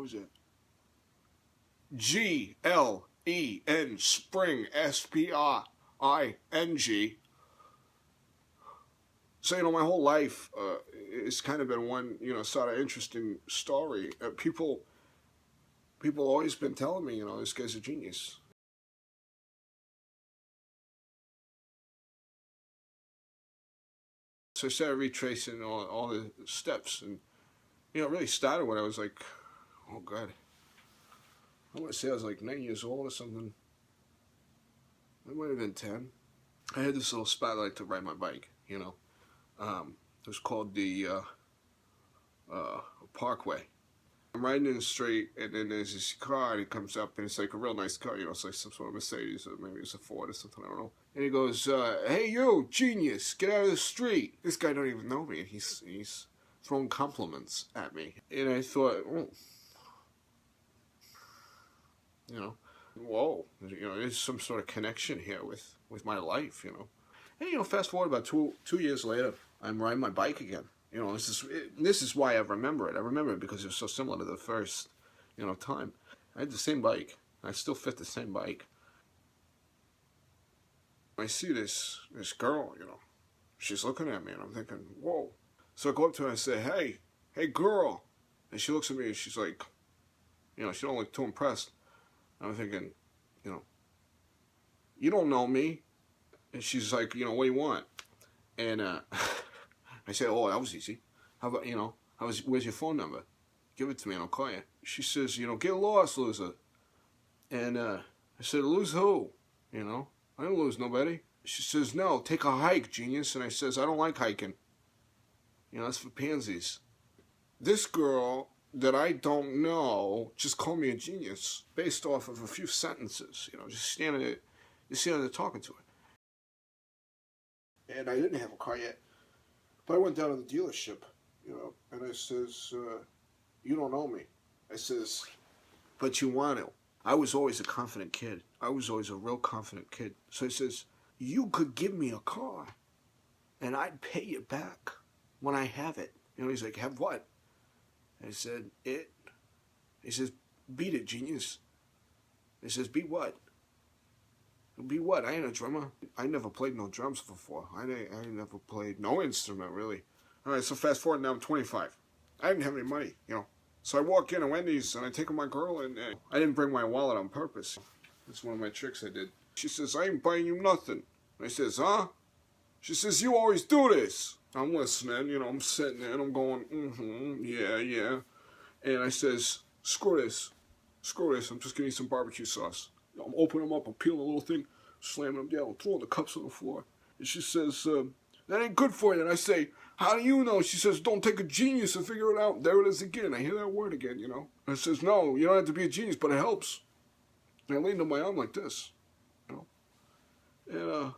was it? Glen, Spring, Spring. So, my whole life, it's kind of been one, sort of interesting story. People always been telling me, this guy's a genius. So I started retracing all the steps, and, it really started when I was like, oh God, I want to say I was like 9 years old or something. I might have been 10. I had this little spot I like to ride my bike, It was called the Parkway. I'm riding in the street, and then there's this car, and he comes up, and it's like a real nice car, it's like some sort of Mercedes, or maybe it's a Ford or something, I don't know. And he goes, hey you, genius, get out of the street. This guy don't even know me, and he's throwing compliments at me. And I thought, oh, whoa, there's some sort of connection here with my life, And, fast forward about two years later, I'm riding my bike again. This is why I remember it. I remember it because it was so similar to the first, time. I had the same bike. I still fit the same bike. I see this girl, she's looking at me, and I'm thinking, whoa. So I go up to her and I say, hey girl. And she looks at me and she's like, she don't look too impressed. And I'm thinking, you don't know me. And she's like, what do you want? And I said, oh, that was easy. How about, where's your phone number? Give it to me and I'll call you. She says, get lost, loser. And I said, lose who? I don't lose nobody. She says, no, take a hike, genius. And I says, I don't like hiking. That's for pansies. This girl that I don't know just called me a genius based off of a few sentences, just standing there talking to her. And I didn't have a car yet. But I went down to the dealership, and I says, you don't know me. I says, but you want to. I was always a confident kid. I was always a real confident kid. So he says, you could give me a car, and I'd pay you back when I have it. He's like, have what? I said, it. He says, beat it, genius. He says, beat what? Be what? I ain't a drummer. I never played no drums before. I never played no instrument, really. All right, so fast forward, now I'm 25. I didn't have any money, So I walk in at Wendy's, and I take my girl, and I didn't bring my wallet on purpose. That's one of my tricks I did. She says, I ain't buying you nothing. I says, huh? She says, you always do this. I'm listening, I'm sitting there, and I'm going, yeah. And I says, screw this. I'm just getting some barbecue sauce. I'm opening them up, I'm peeling a little thing, slamming them down, throwing the cups on the floor. And she says, that ain't good for you. And I say, how do you know? She says, don't take a genius to figure it out. There it is again. I hear that word again, And I says, no, you don't have to be a genius, but it helps. And I leaned on my arm like this, And,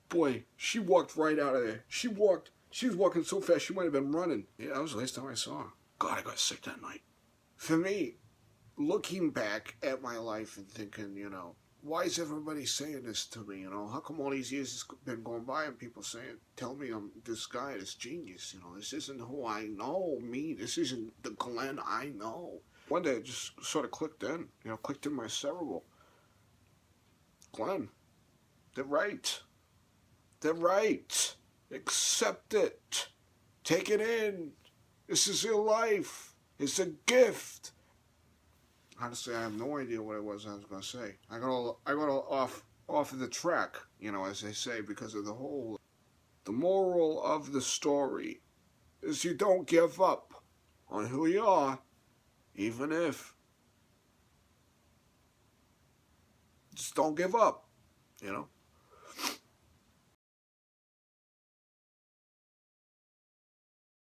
boy, she walked right out of there. She was walking so fast, she might have been running. Yeah, that was the last time I saw her. God, I got sick that night. For me, looking back at my life and thinking, why is everybody saying this to me, How come all these years has been going by and people tell me I'm this guy, this genius, This isn't who I know, me. This isn't the Glen I know. One day it just sort of clicked in, clicked in my cerebral. Glen, they're right. They're right. Accept it. Take it in. This is your life. It's a gift. Honestly, I have no idea what it was I was going to say. I got all off of the track, as they say, because of the moral of the story is you don't give up on who you are, even if. Just don't give up,